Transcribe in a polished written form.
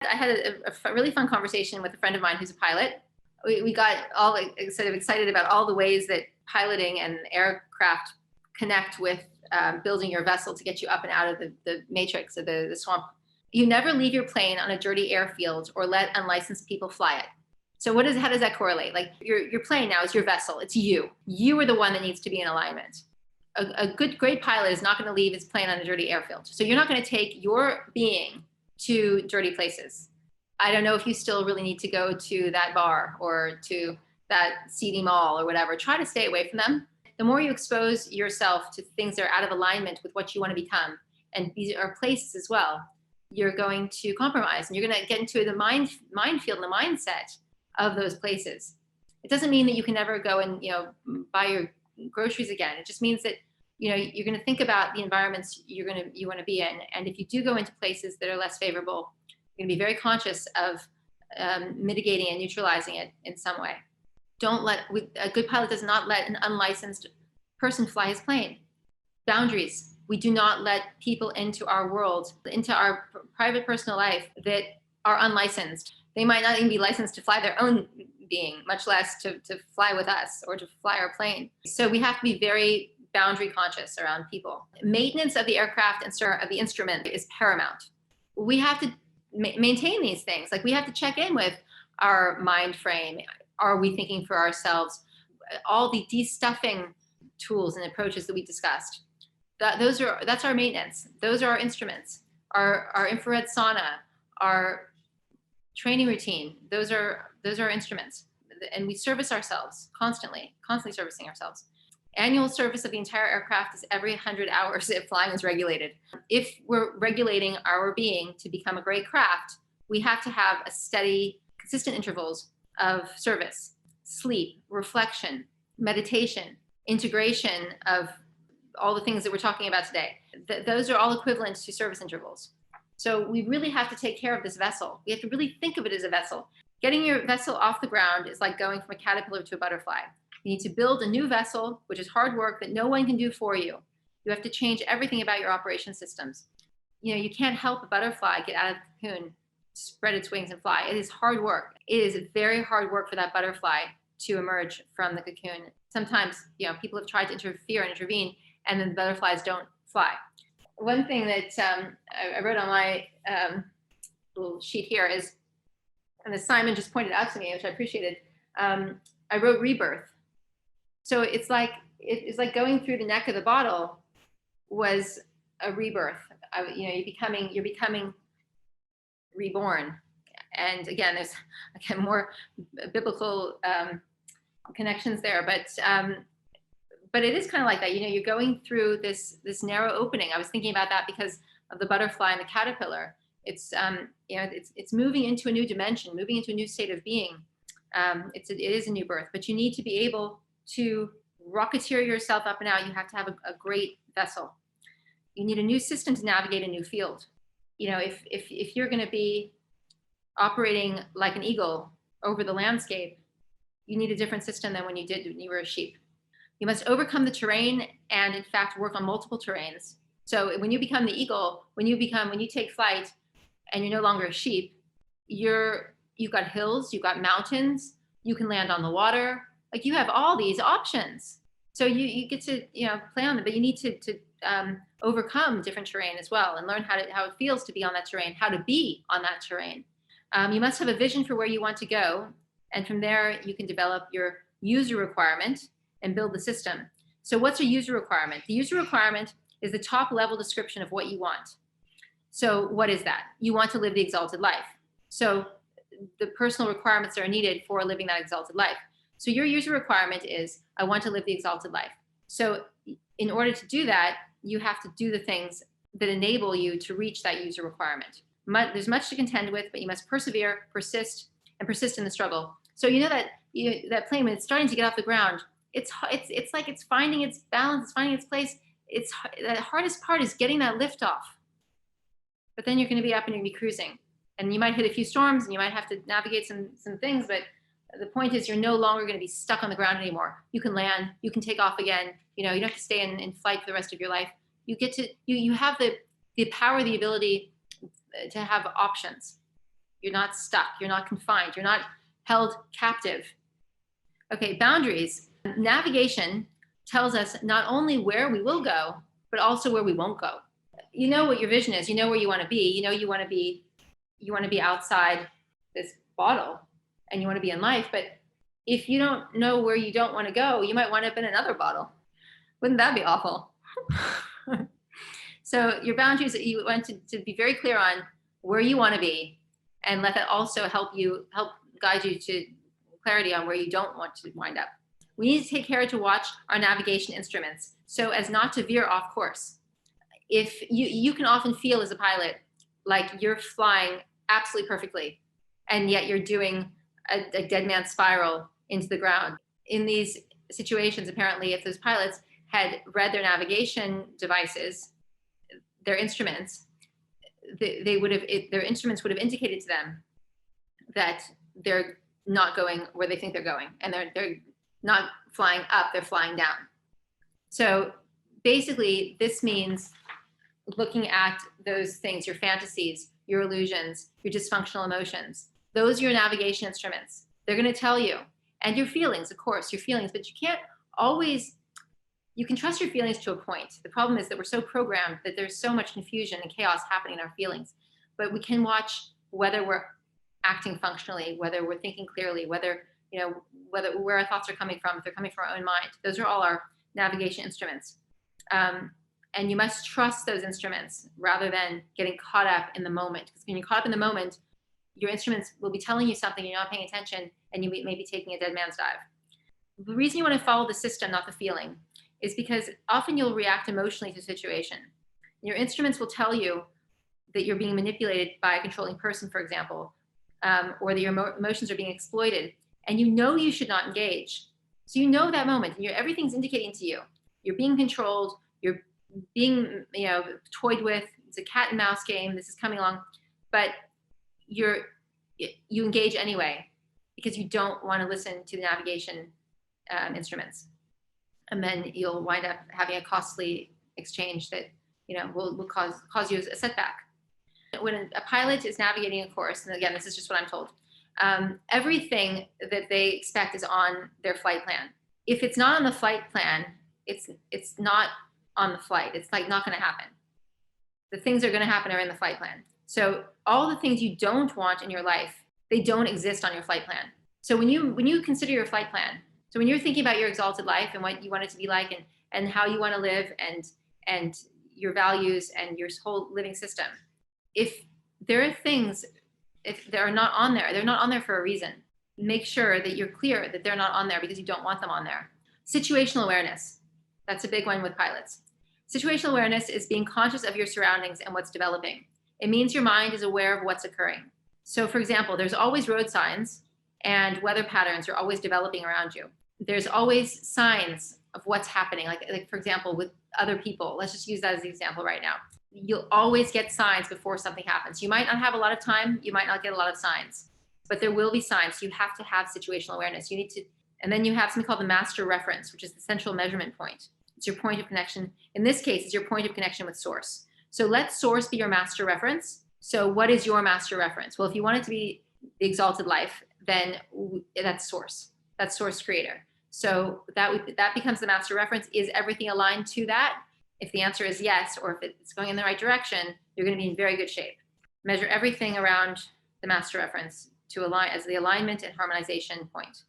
I had a really fun conversation with a friend of mine who's a pilot. We got all sort of excited about all the ways that piloting and aircraft connect with building your vessel to get you up and out of the matrix of the swamp. You never leave your plane on a dirty airfield or let unlicensed people fly it. So how does that correlate? Like your plane now is your vessel. It's you. You are the one that needs to be in alignment. A great pilot is not going to leave his plane on a dirty airfield. So you're not going to take your being to dirty places. I don't know if you still really need to go to that bar or to that seedy mall or whatever. Try to stay away from them. The more you expose yourself to things that are out of alignment with what you want to become, and these are places as well, you're going to compromise and you're going to get into the minefield and the mindset of those places. It doesn't mean that you can never go and buy your groceries again. It just means that you're going to think about the environments you want to be in, and if you do go into places that are less favorable, you're going to be very conscious of mitigating and neutralizing it in some way. A good pilot does not let an unlicensed person fly his plane. Boundaries. We do not let people into our world, into our private personal life that are unlicensed. They might not even be licensed to fly their own being, much less to fly with us or to fly our plane. So we have to be very boundary conscious around people. Maintenance of the aircraft and of the instrument is paramount. We have to maintain these things. Like we have to check in with our mind frame. Are we thinking for ourselves? All the de-stuffing tools and approaches that we discussed. That's our maintenance. Those are our instruments. Our infrared sauna, our training routine. Those are instruments, and we service ourselves constantly servicing ourselves. Annual service of the entire aircraft is every 100 hours if flying is regulated. If we're regulating our being to become a great craft, we have to have a steady, consistent intervals of service, sleep, reflection, meditation, integration of all the things that we're talking about today. Those are all equivalent to service intervals. So we really have to take care of this vessel. We have to really think of it as a vessel. Getting your vessel off the ground is like going from a caterpillar to a butterfly. You need to build a new vessel, which is hard work that no one can do for you. You have to change everything about your operation systems. You can't help a butterfly get out of the cocoon, spread its wings and fly. It is hard work. It is very hard work for that butterfly to emerge from the cocoon. Sometimes, people have tried to interfere and intervene, and then the butterflies don't fly. One thing that I wrote on my little sheet here is, and as Simon just pointed out to me, which I appreciated, I wrote rebirth. So it's like going through the neck of the bottle was a rebirth. You're becoming reborn. And again, there's more biblical connections there, but it is kind of like that. You're going through this narrow opening. I was thinking about that because of the butterfly and the caterpillar. It's moving into a new dimension, moving into a new state of being. It is a new birth, but you need to be able to rocketeer yourself up and out. You have to have a great vessel. You need a new system to navigate a new field. If you're going to be operating like an eagle over the landscape, you need a different system than when you were a sheep. You must overcome the terrain and, in fact, work on multiple terrains. So when you become the eagle, when you take flight and you're no longer a sheep, you've got hills, you've got mountains, you can land on the water. Like you have all these options. So you get to play on them, but you need to overcome different terrain as well and learn how it feels to be on that terrain, how to be on that terrain. You must have a vision for where you want to go, and from there you can develop your user requirement and build the system. So what's a user requirement? The user requirement is the top level description of what you want. So what is that? You want to live the exalted life. So the personal requirements that are needed for living that exalted life. So your user requirement is, I want to live the exalted life. So in order to do that, you have to do the things that enable you to reach that user requirement. There's much to contend with, but you must persevere, persist in the struggle. So that plane, when it's starting to get off the ground, it's like it's finding its balance, it's finding its place. The hardest part is getting that lift off. But then you're going to be up and you're going to be cruising. And you might hit a few storms and you might have to navigate some things, but the point is you're no longer going to be stuck on the ground anymore. You can land, you can take off again. You don't have to stay in flight for the rest of your life. You have the power, the ability to have options. You're not stuck. You're not confined. You're not held captive. Okay, boundaries. Navigation tells us not only where we will go, but also where we won't go. You know what your vision is. You know where you want to be. You know you want to be outside this bottle, and you want to be in life. But if you don't know where you don't want to go, you might wind up in another bottle. Wouldn't that be awful? So your boundaries, you want to be very clear on where you want to be, and let that also help guide you to clarity on where you don't want to wind up. We need to take care to watch our navigation instruments so as not to veer off course. If you can often feel as a pilot like you're flying absolutely perfectly, and yet you're doing a dead man spiral into the ground. In these situations, apparently, if those pilots had read their navigation devices, their instruments, their instruments would have indicated to them that they're not going where they think they're going, and they're not flying up, they're flying down. So basically, this means looking at those things, your fantasies, your illusions, your dysfunctional emotions. Those are your navigation instruments. They're going to tell you. And your feelings, of course, your feelings, but you can't always, you can trust your feelings to a point. The problem is that we're so programmed that there's so much confusion and chaos happening in our feelings. But we can watch whether we're acting functionally, whether we're thinking clearly, whether where our thoughts are coming from, if they're coming from our own mind. Those are all our navigation instruments. And you must trust those instruments rather than getting caught up in the moment. Because when you're caught up in the moment, your instruments will be telling you something, you're not paying attention, and you may be taking a dead man's dive. The reason you want to follow the system, not the feeling, is because often you'll react emotionally to a situation. Your instruments will tell you that you're being manipulated by a controlling person, for example, or that your emotions are being exploited, and you know you should not engage. So you know that moment, and everything's indicating to you. You're being controlled, you're being toyed with, it's a cat and mouse game, this is coming along, but you engage anyway because you don't want to listen to the navigation instruments. And then you'll wind up having a costly exchange that will cause you a setback. When a pilot is navigating a course, and again, this is just what I'm told, everything that they expect is on their flight plan. If it's not on the flight plan, it's not on the flight. It's like not going to happen. The things that are going to happen are in the flight plan. So all the things you don't want in your life, they don't exist on your flight plan. So when you consider your flight plan, so when you're thinking about your exalted life and what you want it to be like, and how you want to live, and your values and your whole living system, if there are things, if they're not on there, they're not on there for a reason. Make sure that you're clear that they're not on there because you don't want them on there. Situational awareness. That's a big one with pilots. Situational awareness is being conscious of your surroundings and what's developing. It means your mind is aware of what's occurring. So for example, there's always road signs and weather patterns are always developing around you. There's always signs of what's happening. Like for example, with other people, let's just use that as the example right now. You'll always get signs before something happens. You might not have a lot of time. You might not get a lot of signs, but there will be signs. You have to have situational awareness. And then you have something called the master reference, which is the central measurement point. It's your point of connection. In this case, it's your point of connection with source. So let source be your master reference. So what is your master reference? Well, if you want it to be the exalted life, then that's source. That's source creator. So that becomes the master reference. Is everything aligned to that? If the answer is yes, or if it's going in the right direction, you're going to be in very good shape. Measure everything around the master reference to align as the alignment and harmonization point.